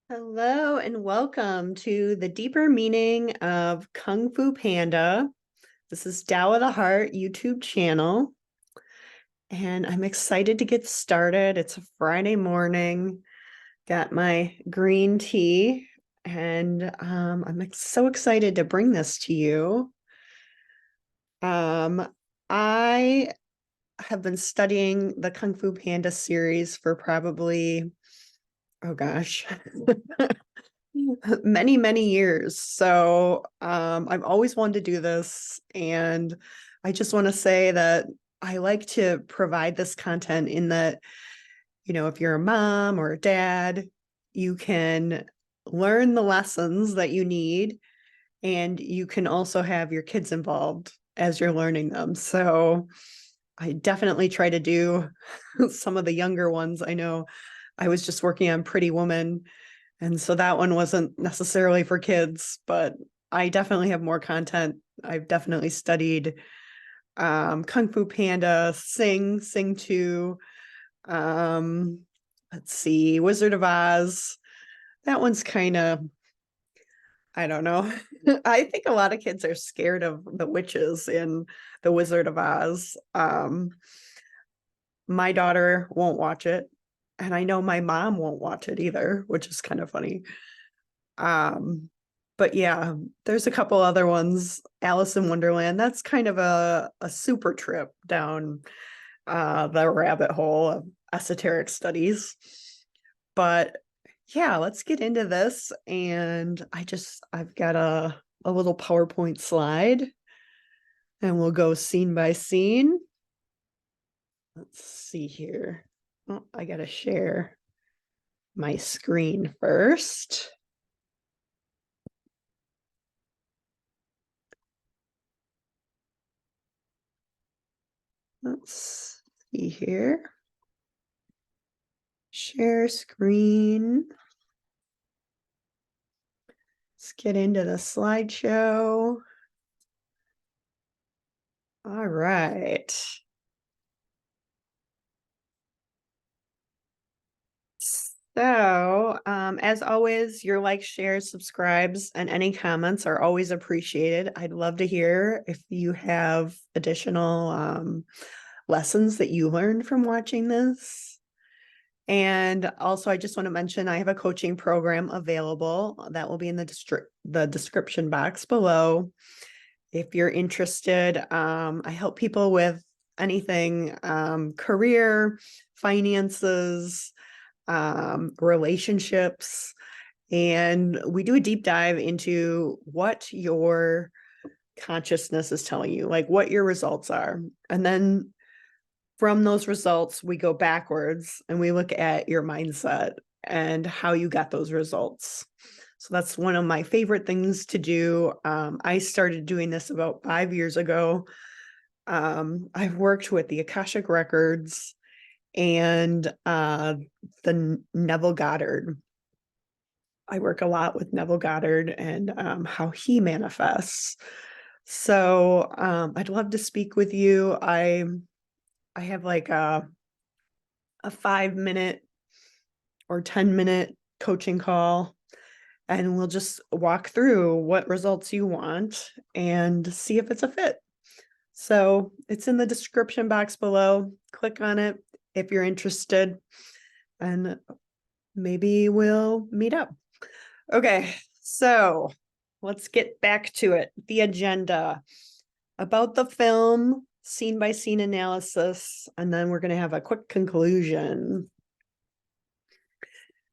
Hello and welcome to the deeper meaning of Kung Fu Panda. This is Tao of the Heart YouTube channel, and I'm excited to get started. It's a Friday morning. Got my green tea, and I'm so excited to bring this to you. I have been studying the Kung Fu Panda series for probably, oh gosh, many years. So I've always wanted to do this. And I just want to say that I like to provide this content in that, if you're a mom or a dad, you can learn the lessons that you need, and you can also have your kids involved as you're learning them. So I definitely try to do some of the younger ones. I know I was just working on Pretty Woman, and so that one wasn't necessarily for kids, but I definitely have more content. I've definitely studied Kung Fu Panda, Sing 2, let's see, Wizard of Oz. That one's kind of, I don't know. I think a lot of kids are scared of the witches in the Wizard of Oz. My daughter won't watch it, and I know my mom won't watch it either, which is kind of funny. Um, but yeah, there's a couple other ones. Alice in Wonderland, that's kind of a super trip down the rabbit hole of esoteric studies. But yeah, let's get into this. And I've got a little PowerPoint slide, and we'll go scene by scene. Let's see here. Oh, I gotta share my screen first. Let's see here. Share screen. Let's get into the slideshow. All right. So, as always, your likes, shares, subscribes, and any comments are always appreciated. I'd love to hear if you have additional lessons that you learned from watching this. And also, I just want to mention I have a coaching program available that will be in the description box below. If you're interested, I help people with anything career, finances, relationships, and we do a deep dive into what your consciousness is telling you, like what your results are. And then from those results, we go backwards and we look at your mindset and how you got those results. So that's one of my favorite things to do. I started doing this about 5 years ago. I've worked with the Akashic Records and the Neville Goddard. I work a lot with Neville Goddard and how he manifests. So I'd love to speak with you. I have like a 5 minute or 10 minute coaching call, and we'll just walk through what results you want and see if it's a fit. So it's in the description box below. Click on it if you're interested, and maybe we'll meet up. Okay, so let's get back to it. The agenda about the film, scene by scene analysis, and then we're going to have a quick conclusion.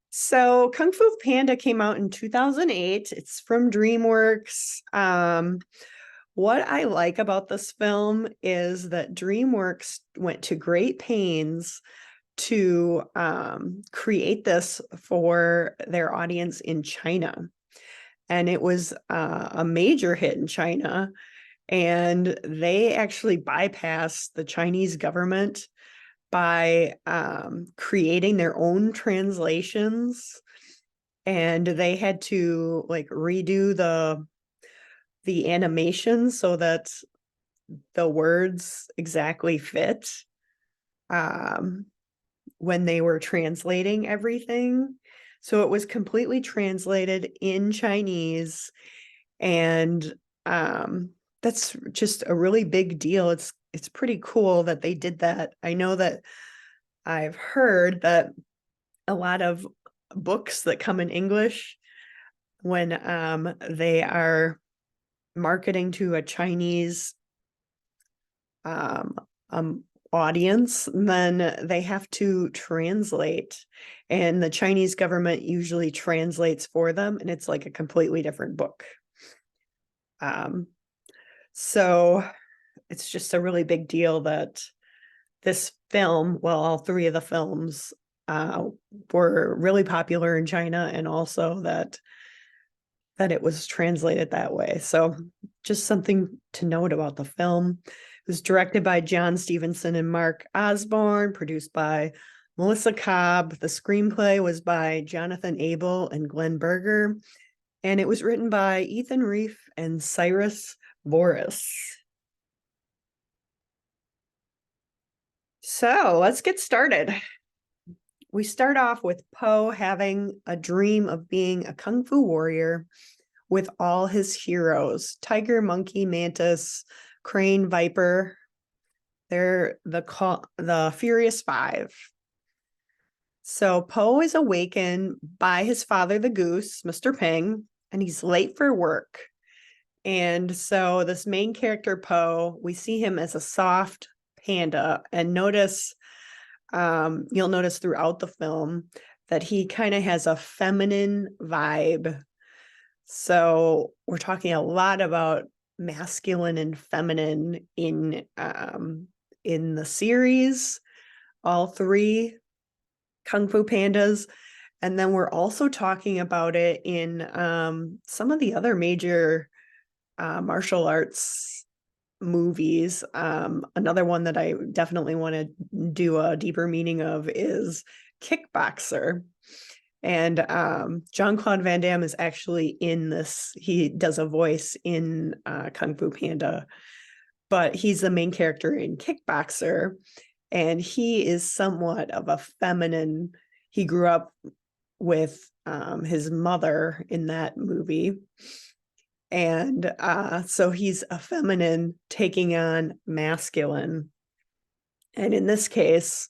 So Kung Fu Panda came out in 2008. It's from DreamWorks. What I like about this film is that DreamWorks went to great pains to create this for their audience in China. And it was a major hit in China. And they actually bypassed the Chinese government by creating their own translations, and they had to like redo the animation so that the words exactly fit when they were translating everything. So it was completely translated in Chinese, and that's just a really big deal. It's pretty cool that they did that. I know that I've heard that a lot of books that come in English, when they are marketing to a Chinese um, audience, then they have to translate, and the Chinese government usually translates for them, and it's like a completely different book. So it's just a really big deal that this film, well, all three of the films were really popular in China, and also that it was translated that way. So just something to note about the film. It was directed by John Stevenson and Mark Osborne, produced by Melissa Cobb. The screenplay was by Jonathan Abel and Glenn Berger, and it was written by Ethan Reef and Cyrus Boris. So let's get started. We start off with Po having a dream of being a Kung Fu warrior with all his heroes: tiger, monkey, mantis, crane, viper. They're the Furious Five. So Po is awakened by his father, the goose, Mr. Ping, and he's late for work. And so this main character, Po, we see him as a soft panda, and you'll notice throughout the film that he kind of has a feminine vibe. So we're talking a lot about masculine and feminine in the series, all three Kung Fu Pandas. And then we're also talking about it in some of the other major martial arts movies. Another one that I definitely want to do a deeper meaning of is Kickboxer. And Jean-Claude Van Damme is actually in this. He does a voice in Kung Fu Panda, but he's the main character in Kickboxer, and he is somewhat of a feminine. He grew up with his mother in that movie, and so he's a feminine taking on masculine. And in this case,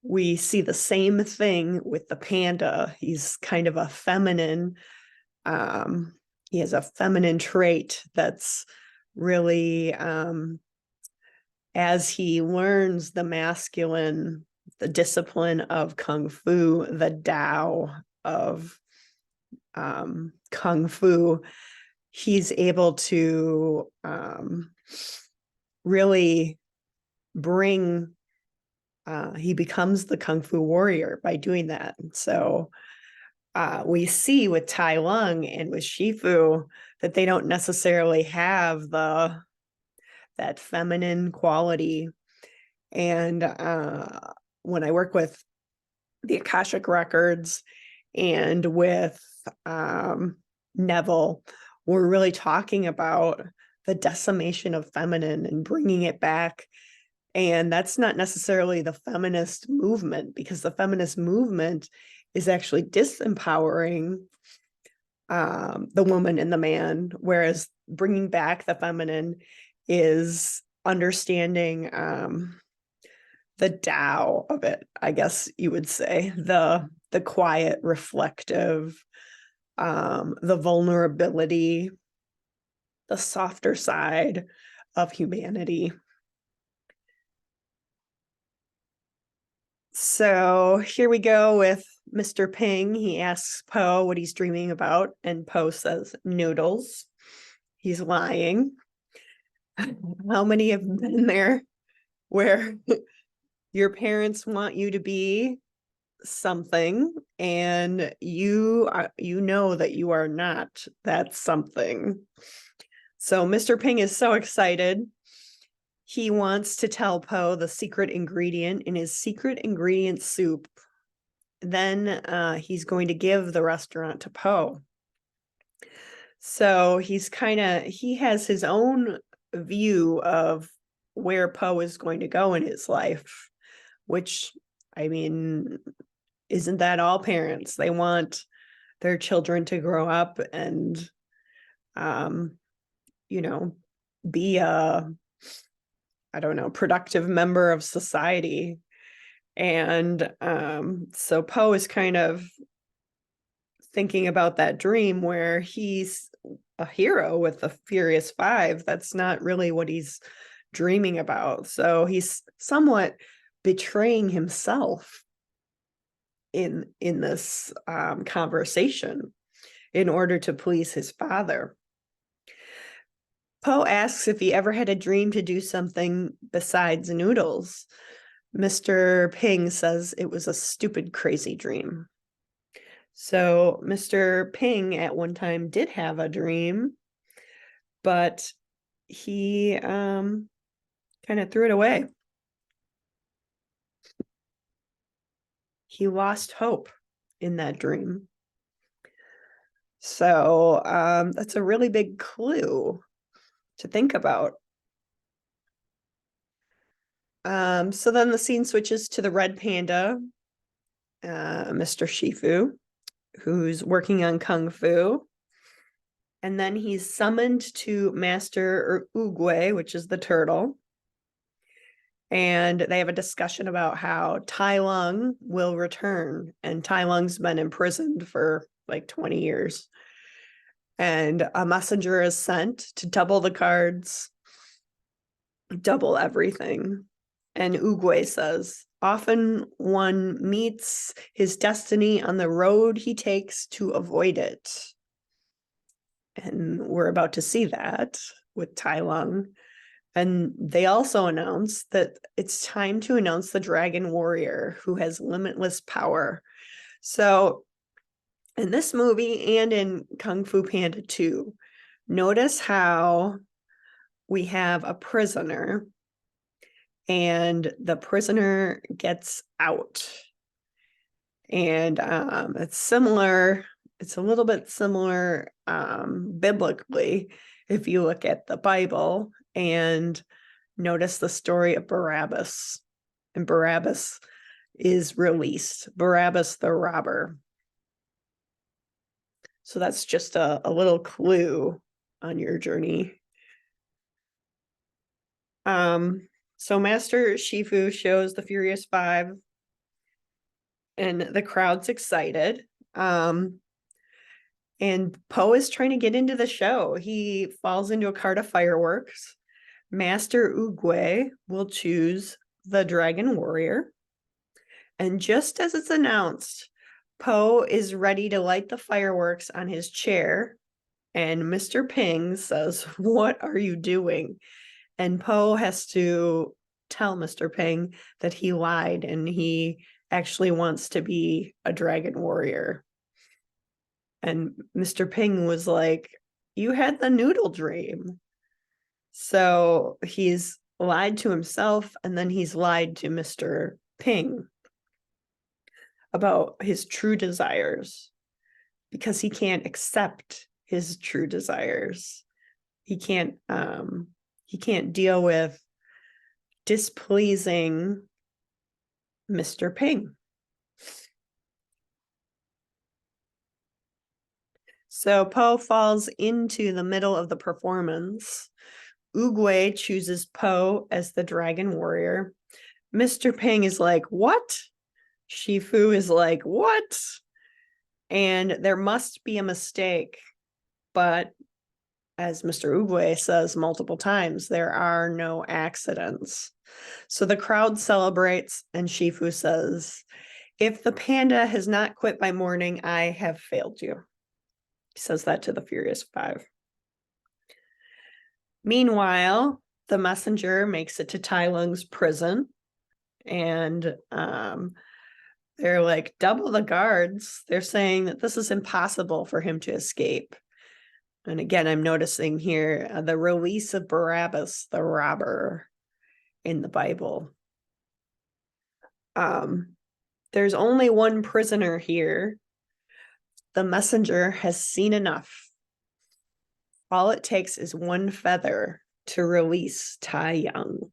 we see the same thing with the panda. He's kind of a feminine. He has a feminine trait that's really, as he learns the masculine, the discipline of Kung Fu, the Tao of Kung Fu, he's able to really bring he becomes the Kung Fu warrior by doing that. So we see with Tai Lung and with Shifu that they don't necessarily have that feminine quality. And when I work with the Akashic Records and with Neville, we're really talking about the decimation of feminine and bringing it back. And that's not necessarily the feminist movement, because the feminist movement is actually disempowering the woman and the man, whereas bringing back the feminine is understanding the Tao of it, I guess you would say, the quiet, reflective, the vulnerability, the softer side of humanity. So here we go with Mr. Ping. He asks Po what he's dreaming about, and Po says noodles. He's lying. How many have been there where your parents want you to be something and you know that you are not that something? So Mr. Ping is so excited. He wants to tell Po the secret ingredient in his secret ingredient soup. Then he's going to give the restaurant to Po. So he has his own view of where Po is going to go in his life, which, I mean, isn't that all parents? They want their children to grow up and, um, you know, be a, I don't know, productive member of society. And so Poe is kind of thinking about that dream where he's a hero with the Furious Five. That's not really what he's dreaming about. So he's somewhat betraying himself in this conversation in order to please his father. Poe asks if he ever had a dream to do something besides noodles. Mr. Ping says it was a stupid, crazy dream. So Mr. Ping at one time did have a dream, but he kind of threw it away. He lost hope in that dream. So that's a really big clue to think about. So then the scene switches to the red panda, Mr. Shifu, who's working on Kung Fu. And then he's summoned to Master Oogway, which is the turtle. And they have a discussion about how Tai Lung will return. And Tai Lung's been imprisoned for like 20 years. And a messenger is sent to double the cards, double everything. And Oogway says, often one meets his destiny on the road he takes to avoid it. And we're about to see that with Tai Lung. And they also announce that it's time to announce the Dragon Warrior, who has limitless power. So in this movie and in Kung Fu Panda 2, notice how we have a prisoner and the prisoner gets out. And it's similar, it's a little bit similar biblically if you look at the Bible and notice the story of Barabbas. And Barabbas is released, Barabbas the robber. So that's just a little clue on your journey. So Master Shifu shows the Furious Five, and the crowd's excited. And Poe is trying to get into the show. He falls into a cart of fireworks. Master Oogway will choose the Dragon Warrior. And just as it's announced, Poe is ready to light the fireworks on his chair. And Mr. Ping says, "What are you doing?" And Poe has to tell Mr. Ping that he lied and he actually wants to be a dragon warrior. And Mr. Ping was like, "You had the noodle dream." So he's lied to himself, and then he's lied to Mr. Ping about his true desires because he can't accept his true desires. He can't deal with displeasing Mr. Ping. So Poe falls into the middle of the performance. Oogway chooses Poe as the Dragon Warrior. Mr. Ping is like, "What?" Shifu is like, "What?" And there must be a mistake. But as Mr. Oogway says multiple times, there are no accidents. So the crowd celebrates, and Shifu says, "If the panda has not quit by morning, I have failed you." He says that to the Furious Five. Meanwhile, the messenger makes it to Tai Lung's prison, and they're like, double the guards. They're saying that this is impossible for him to escape. And again, I'm noticing here the release of Barabbas, the robber, in the Bible. There's only one prisoner here. The messenger has seen enough. All it takes is one feather to release Tai Young.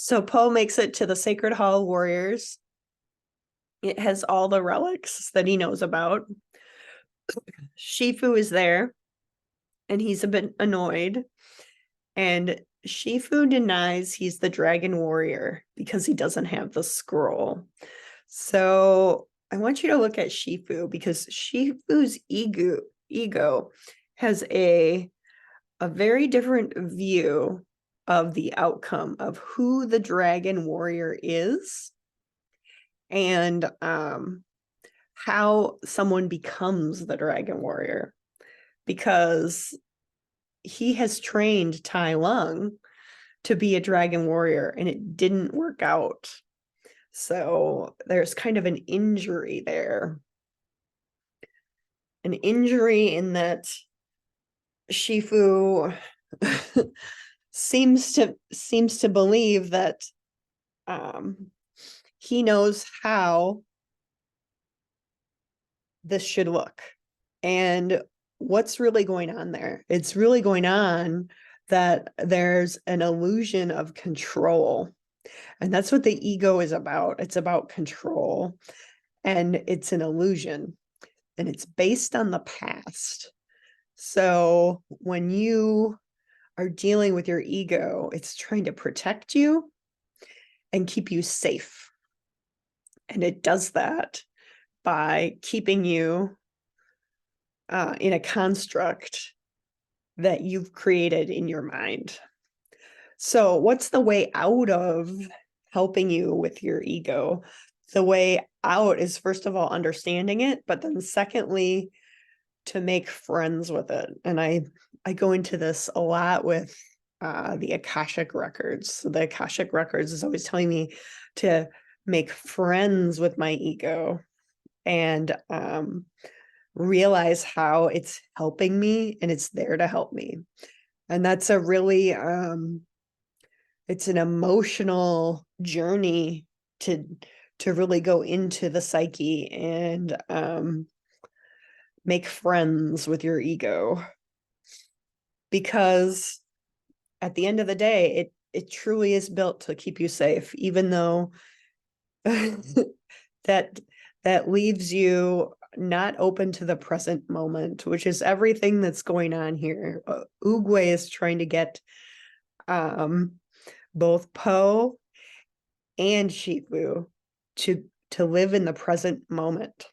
So Poe makes it to the Sacred Hall of Warriors. It has all the relics that he knows about. Shifu is there, and he's a bit annoyed. And Shifu denies he's the dragon warrior because he doesn't have the scroll. So I want you to look at Shifu because Shifu's ego has a very different view of the outcome of who the dragon warrior is and how someone becomes the dragon warrior, because he has trained Tai Lung to be a dragon warrior and it didn't work out. So there's kind of an injury there. An injury in that Shifu seems to believe that he knows how this should look. And what's really going on there? It's really going on that there's an illusion of control. And that's what the ego is about. It's about control. And it's an illusion. And it's based on the past. So when you are dealing with your ego, it's trying to protect you and keep you safe. And it does that by keeping you in a construct that you've created in your mind. So what's the way out of helping you with your ego? The way out is, first of all, understanding it, but then secondly, to make friends with it. And I go into this a lot with the Akashic records. So the Akashic records is always telling me to make friends with my ego and realize how it's helping me and it's there to help me. And that's a really it's an emotional journey to really go into the psyche and make friends with your ego, because at the end of the day it truly is built to keep you safe, even though that leaves you not open to the present moment, which is everything that's going on here. Oogway is trying to get both Poe and Shifu to live in the present moment.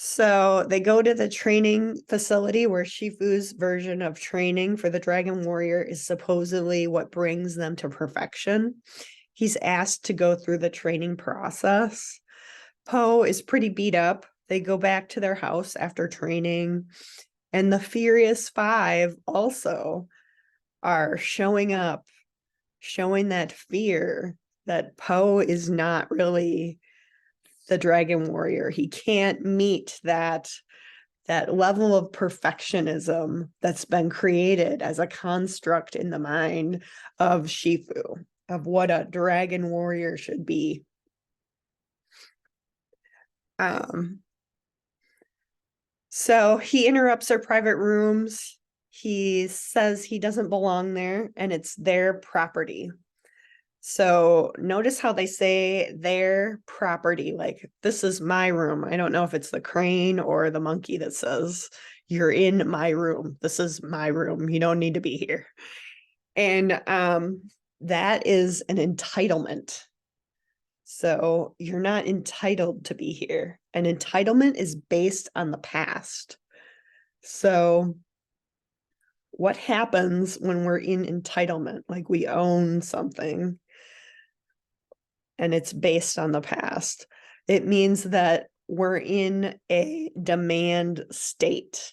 So they go to the training facility where Shifu's version of training for the Dragon Warrior is supposedly what brings them to perfection. He's asked to go through the training process. Poe is pretty beat up. They go back to their house after training, and the Furious Five also are showing up, showing that fear that Poe is not really the Dragon Warrior. He can't meet that level of perfectionism that's been created as a construct in the mind of Shifu, of what a Dragon Warrior should be. So he interrupts their private rooms. He says he doesn't belong there and it's their property. So notice how they say their property, like, this is my room. I don't know if it's the crane or the monkey that says, you're in my room. This is my room. You don't need to be here. And that is an entitlement. So you're not entitled to be here. An entitlement is based on the past. So what happens when we're in entitlement? Like, we own something and it's based on the past. It means that we're in a demand state.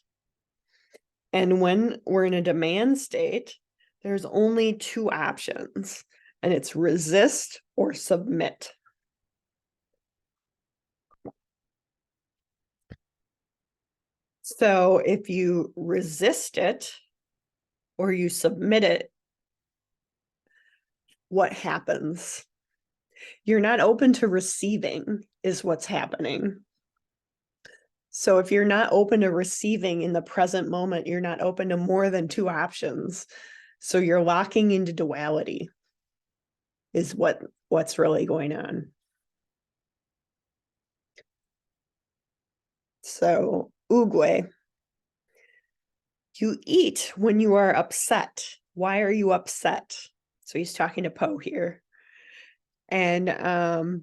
And when we're in a demand state, there's only two options, and it's resist or submit. So if you resist it or you submit it, what happens? You're not open to receiving is what's happening. So if you're not open to receiving in the present moment, you're not open to more than two options. So you're locking into duality is what's really going on. So Uguay, you eat when you are upset. Why are you upset? So he's talking to Poe here. And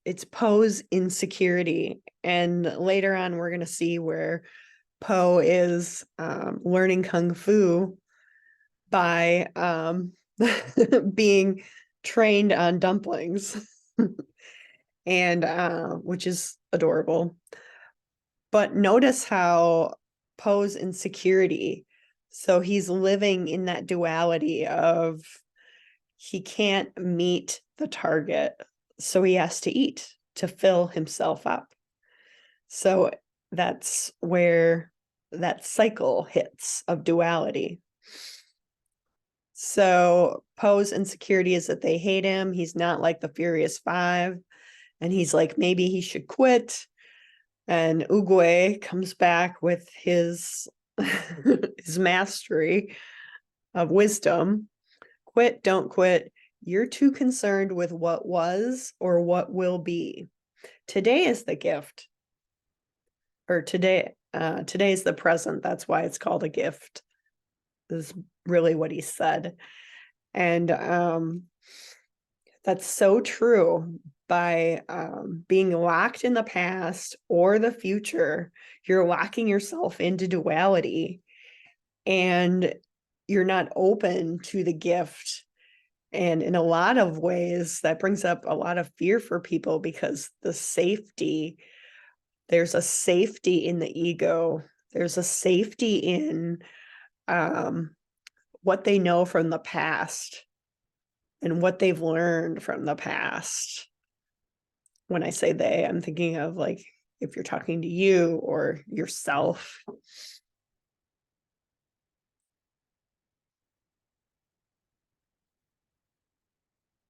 it's Poe's insecurity. And later on, we're going to see where Poe is learning Kung Fu by being trained on dumplings, and which is adorable. But notice how Poe's insecurity. So he's living in that duality of he can't meet the target, so he has to eat to fill himself up. So that's where that cycle hits of duality. So Poe's insecurity is that they hate him. He's not like the Furious Five. And he's like, maybe he should quit. And Uguay comes back with his his mastery of wisdom. Quit, don't quit. You're too concerned with what was or what will be. Today is the gift. Or today is the present. That's why it's called a gift. Is really what he said. And that's so true. By being locked in the past or the future, you're locking yourself into duality, and you're not open to the gift. And in a lot of ways, that brings up a lot of fear for people, because there's a safety in the ego. There's a safety in what they know from the past and what they've learned from the past. When I say they, I'm thinking of like if you're talking to you or yourself.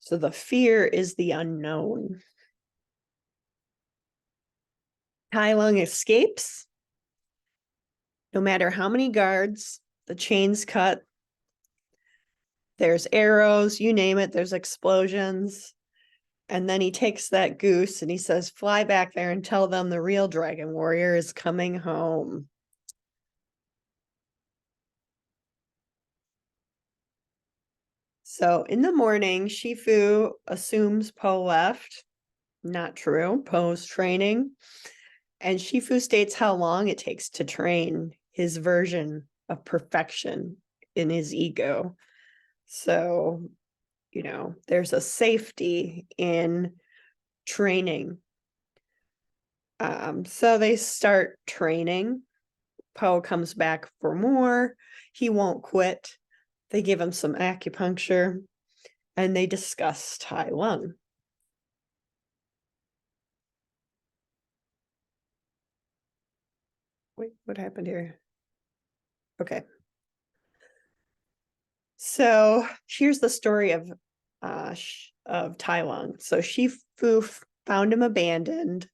So the fear is the unknown. Tai Lung escapes. No matter how many guards, the chains cut. There's arrows, you name it, there's explosions. And then he takes that goose and he says, fly back there and tell them the real dragon warrior is coming home. So in the morning, Shifu assumes Poe left. Not true. Poe's training. And Shifu states how long it takes to train his version of perfection in his ego. So, there's a safety in training. So they start training. Poe comes back for more. He won't quit. They give him some acupuncture and they discuss Tai Lung. Wait, what happened here? Okay. So here's the story of Tai Lung. So Shifu found him abandoned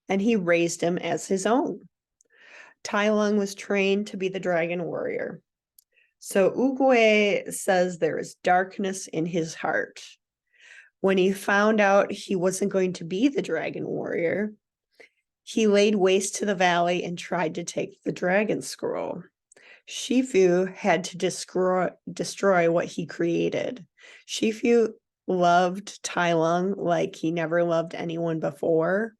and he raised him as his own. Tai Lung was trained to be the dragon warrior. So Uguay says there is darkness in his heart. When he found out he wasn't going to be the dragon warrior, he laid waste to the valley and tried to take the dragon scroll. Shifu had to destroy what he created. Shifu loved Tai Lung like he never loved anyone before.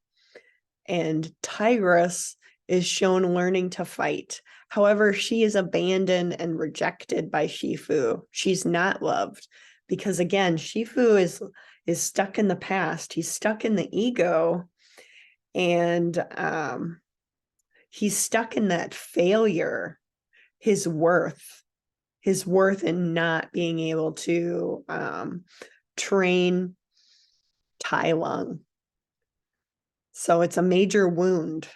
And Tigress is shown learning to fight. However, she is abandoned and rejected by Shifu. She's not loved because, again, Shifu is stuck in the past. He's stuck in the ego, and he's stuck in that failure, his worth in not being able to train Tai Lung. So it's a major wound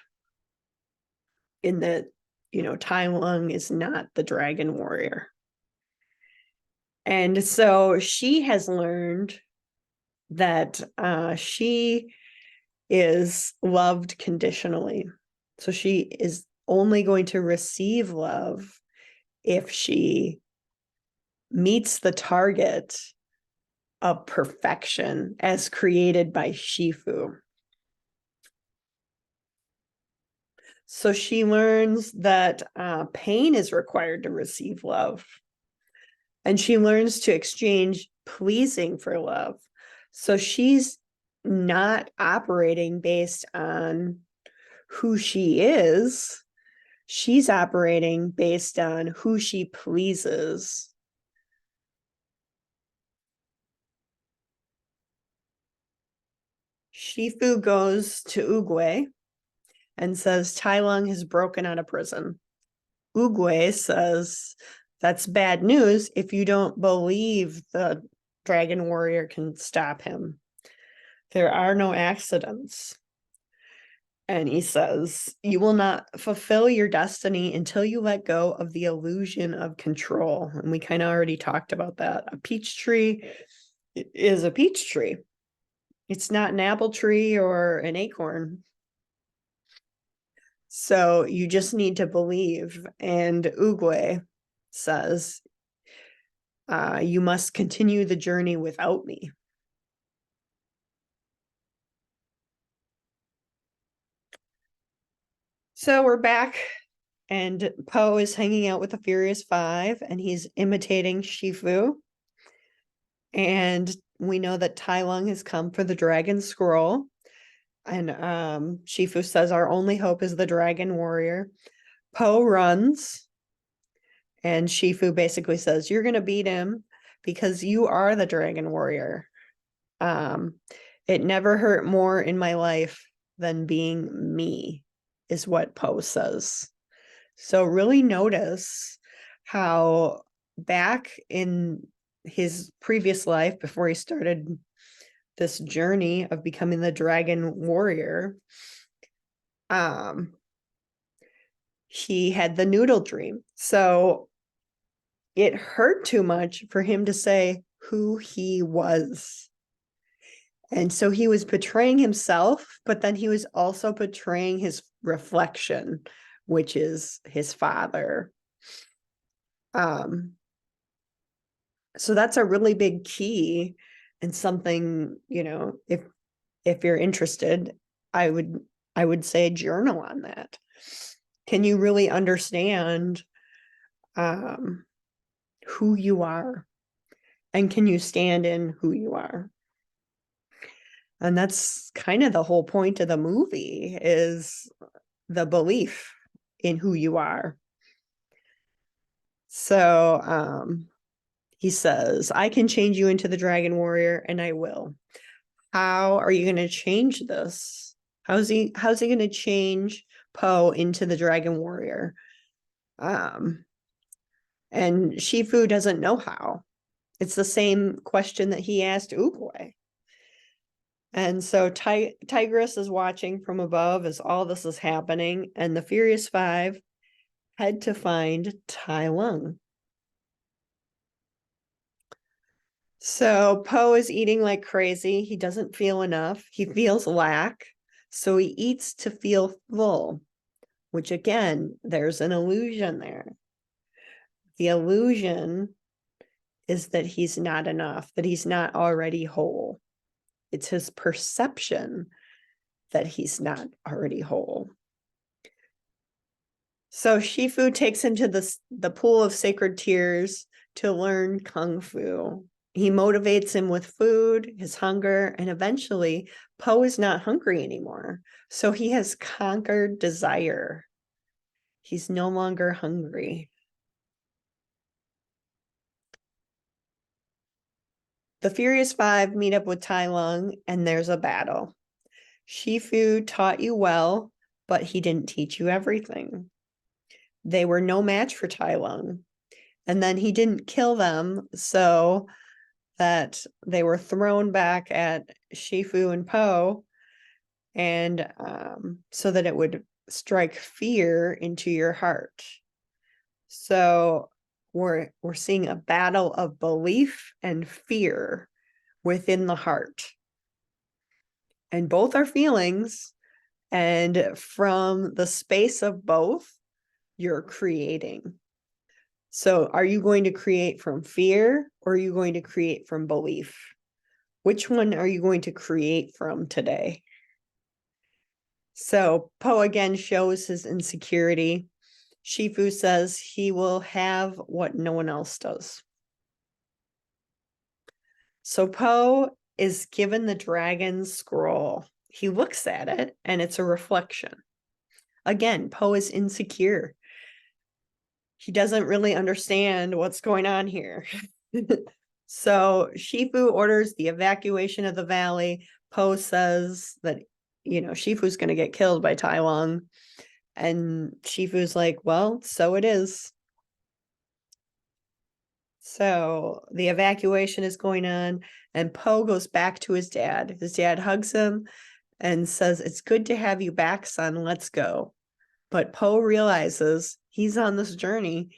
in that, Tai Lung is not the dragon warrior. And so she has learned that she is loved conditionally. So she is only going to receive love if she meets the target of perfection as created by Shifu. So she learns that pain is required to receive love. And she learns to exchange pleasing for love. So she's not operating based on who she is. She's operating based on who she pleases. Shifu goes to Oogway and says Tai Lung has broken out of prison. Oogway says that's bad news if you don't believe the dragon warrior can stop him. There are no accidents. And he says, you will not fulfill your destiny until you let go of the illusion of control. And we kind of already talked about that. A peach tree is a peach tree. It's not an apple tree or an acorn. So you just need to believe. And Oogway says, you must continue the journey without me. So we're back, and Po is hanging out with the Furious Five, and he's imitating Shifu. And we know that Tai Lung has come for the Dragon Scroll. And Shifu says, our only hope is the Dragon Warrior. Po runs, and Shifu basically says, you're going to beat him because you are the Dragon Warrior. It never hurt more in my life than being me, is what Po says. So really notice how back in his previous life, before he started this journey of becoming the Dragon Warrior, he had the noodle dream. So it hurt too much for him to say who he was. And so he was betraying himself, but then he was also betraying his reflection, which is his father. So that's a really big key, and something, if you're interested, I would say journal on that. Can you really understand who you are? And can you stand in who you are? And that's kind of the whole point of the movie, is the belief in who you are. So he says, I can change you into the Dragon Warrior, and I will. How are you going to change this? How's he going to change Po into the Dragon Warrior? And Shifu doesn't know how. It's the same question that he asked Oogway. And so Tigress is watching from above as all this is happening, and the Furious Five head to find Tai Lung. So Po is eating like crazy. He doesn't feel enough. He feels lack. So he eats to feel full, which again, there's an illusion there. The illusion is that he's not enough, that he's not already whole. It's his perception that he's not already whole. So Shifu takes him to the pool of sacred tears to learn Kung Fu. He motivates him with food, his hunger, and eventually Po is not hungry anymore. So he has conquered desire. He's no longer hungry. The Furious Five meet up with Tai Lung, and there's a battle. Shifu taught you well, but he didn't teach you everything. They were no match for Tai Lung. And then he didn't kill them, so that they were thrown back at Shifu and Po, and so that it would strike fear into your heart. So we're seeing a battle of belief and fear within the heart. And both are feelings, and from the space of both, you're creating. So are you going to create from fear or are you going to create from belief? Which one are you going to create from today? So Po again shows his insecurity. Shifu says he will have what no one else does. So Po is given the dragon's scroll. He looks at it and it's a reflection. Again, Po is insecure. He doesn't really understand what's going on here. So Shifu orders the evacuation of the valley. Po says that, Shifu's going to get killed by Tai Lung. And Shifu's like, well, so it is. So the evacuation is going on, and Po goes back to his dad. His dad hugs him and says, it's good to have you back, son. Let's go. But Po realizes he's on this journey.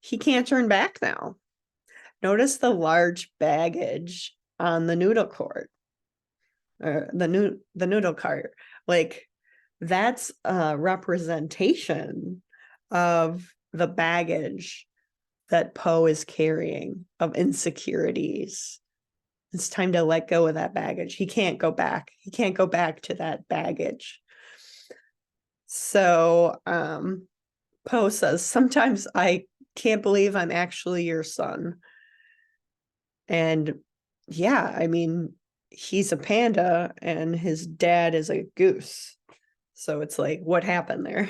He can't turn back now. Notice the large baggage on the noodle court, or the noodle cart. Like, that's a representation of the baggage that Po is carrying of insecurities. It's time to let go of that baggage. He can't go back. He can't go back to that baggage. So Po says, sometimes I can't believe I'm actually your son. And yeah, I mean, he's a panda and his dad is a goose. So it's like, what happened there?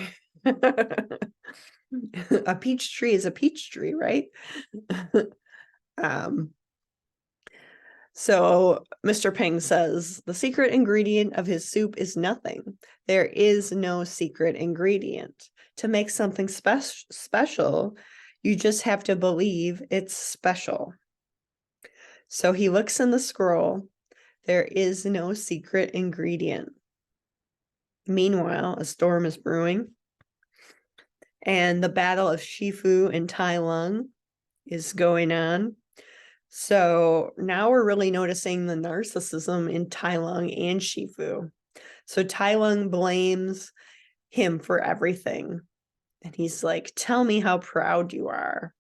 A peach tree is a peach tree, right? So Mr. Ping says, the secret ingredient of his soup is nothing. There is no secret ingredient. To make something special, you just have to believe it's special. So he looks in the scroll. There is no secret ingredient. Meanwhile, a storm is brewing. And the battle of Shifu and Tai Lung is going on. So now we're really noticing the narcissism in Tai Lung and Shifu. So Tai Lung blames him for everything. And he's like, tell me how proud you are.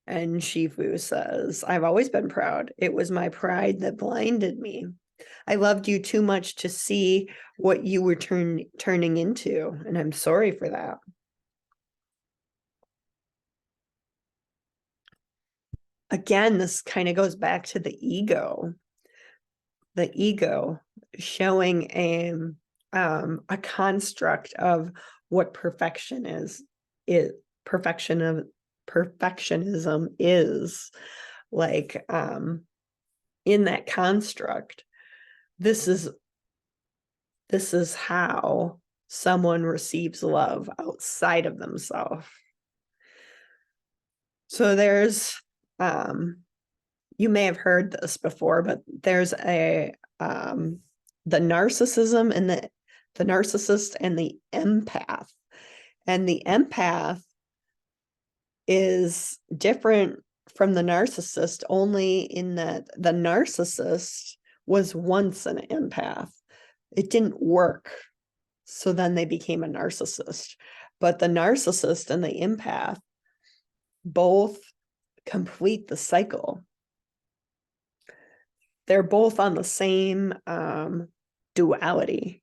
And Shifu says, I've always been proud. It was my pride that blinded me. I loved you too much to see what you were turning into. And I'm sorry for that. Again, this kind of goes back to the ego showing a construct of what perfectionism is. Like, in that construct, this is how someone receives love outside of themselves. So there's you may have heard this before, but there's the narcissism and the narcissist and the empath. And the empath is different from the narcissist only in that the narcissist was once an empath. It didn't work. So then they became a narcissist. But the narcissist and the empath both complete the cycle. They're both on the same duality.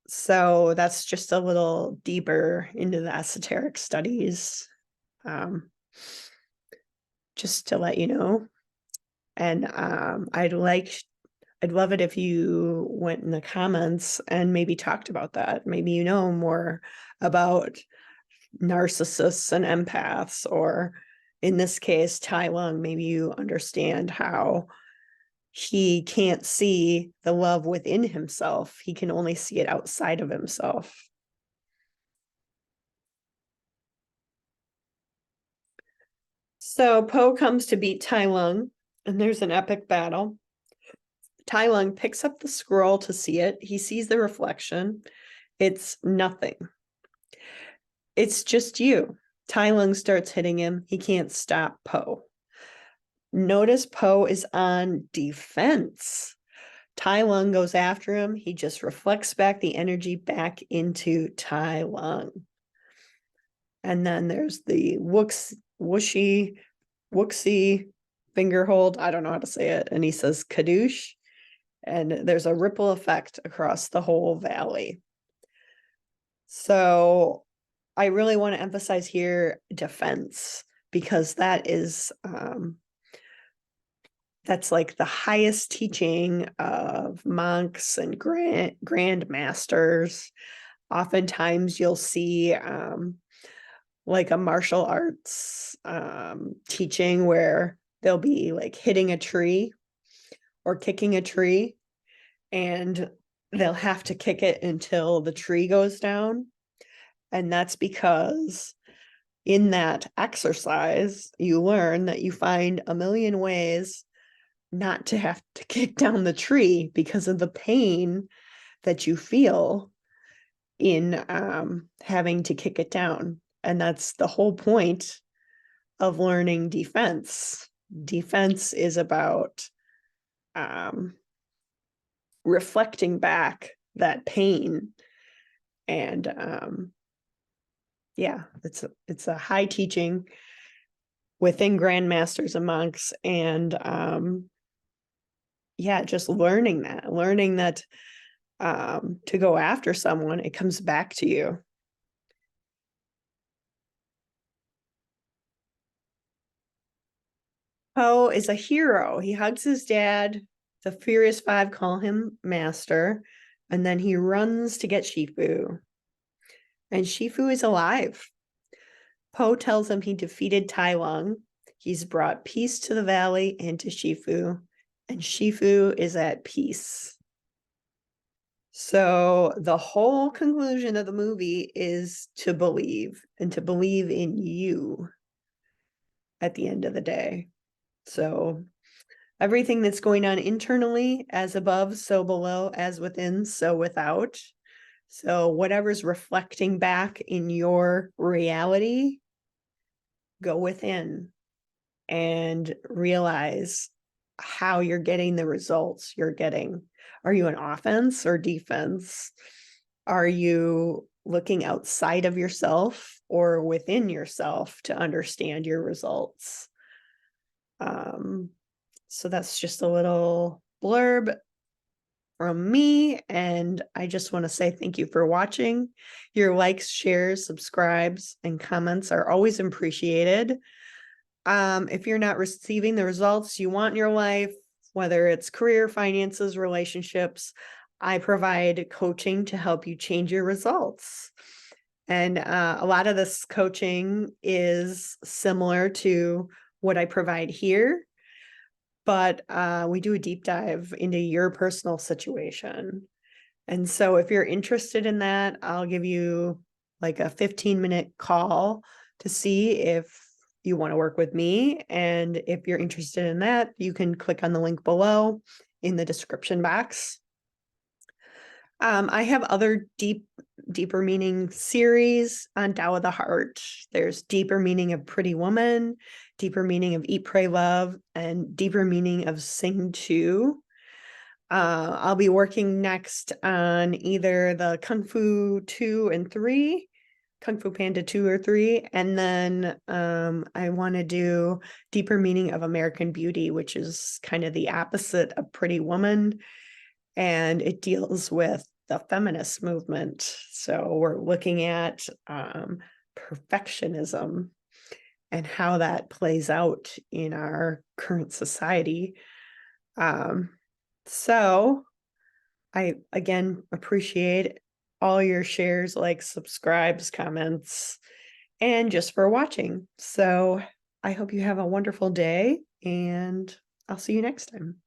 So that's just a little deeper into the esoteric studies, just to let you know. And I'd love it if you went in the comments and maybe talked about that. Maybe you know more about narcissists and empaths, or in this case, Tai Lung, maybe you understand how he can't see the love within himself. He can only see it outside of himself. So Po comes to beat Tai Lung, and there's an epic battle. Tai Lung picks up the scroll to see it. He sees the reflection. It's nothing. It's just you. Tai Lung starts hitting him. He can't stop Po. Notice Po is on defense. Tai Lung goes after him. He just reflects back the energy back into Tai Lung. And then there's the whooshy finger hold. I don't know how to say it. And he says kadoosh. And there's a ripple effect across the whole valley. So I really want to emphasize here defense, because that's like the highest teaching of monks and grand masters. Oftentimes you'll see like a martial arts teaching where they'll be like hitting a tree or kicking a tree, and they'll have to kick it until the tree goes down. And that's because in that exercise, you learn that you find a million ways not to have to kick down the tree because of the pain that you feel in having to kick it down. And that's the whole point of learning defense. Defense is about reflecting back that pain. And yeah, it's a high teaching within grandmasters and monks. And yeah, just learning that to go after someone, it comes back to you. Po is a hero. He hugs his dad. The Furious Five call him master. And then he runs to get Shifu. And Shifu is alive. Po tells him he defeated Tai Lung. He's brought peace to the valley and to Shifu. And Shifu is at peace. So the whole conclusion of the movie is to believe, and to believe in you at the end of the day. So everything that's going on internally, as above, so below, as within, so without. So whatever's reflecting back in your reality, go within and realize how you're getting the results you're getting. Are you an offense or defense? Are you looking outside of yourself or within yourself to understand your results? So that's just a little blurb from me, and I just want to say thank you for watching. Your likes, shares, subscribes, and comments are always appreciated. If you're not receiving the results you want in your life, whether it's career, finances, relationships, I provide coaching to help you change your results. And a lot of this coaching is similar to what I provide here, but we do a deep dive into your personal situation. And so if you're interested in that, I'll give you like a 15-minute call to see if you want to work with me. And if you're interested in that, you can click on the link below in the description box. I have other deeper meaning series on Tao of the Heart. There's deeper meaning of Pretty Woman, deeper meaning of Eat, Pray, Love, and deeper meaning of Sing 2. I'll be working next on either the Kung Fu 2 and 3, Kung Fu Panda 2 or 3, and then I want to do deeper meaning of American Beauty, which is kind of the opposite of Pretty Woman, and it deals with the feminist movement. So we're looking at perfectionism and how that plays out in our current society. So I again appreciate all your shares, likes, subscribes, comments, and just for watching. So I hope you have a wonderful day, and I'll see you next time.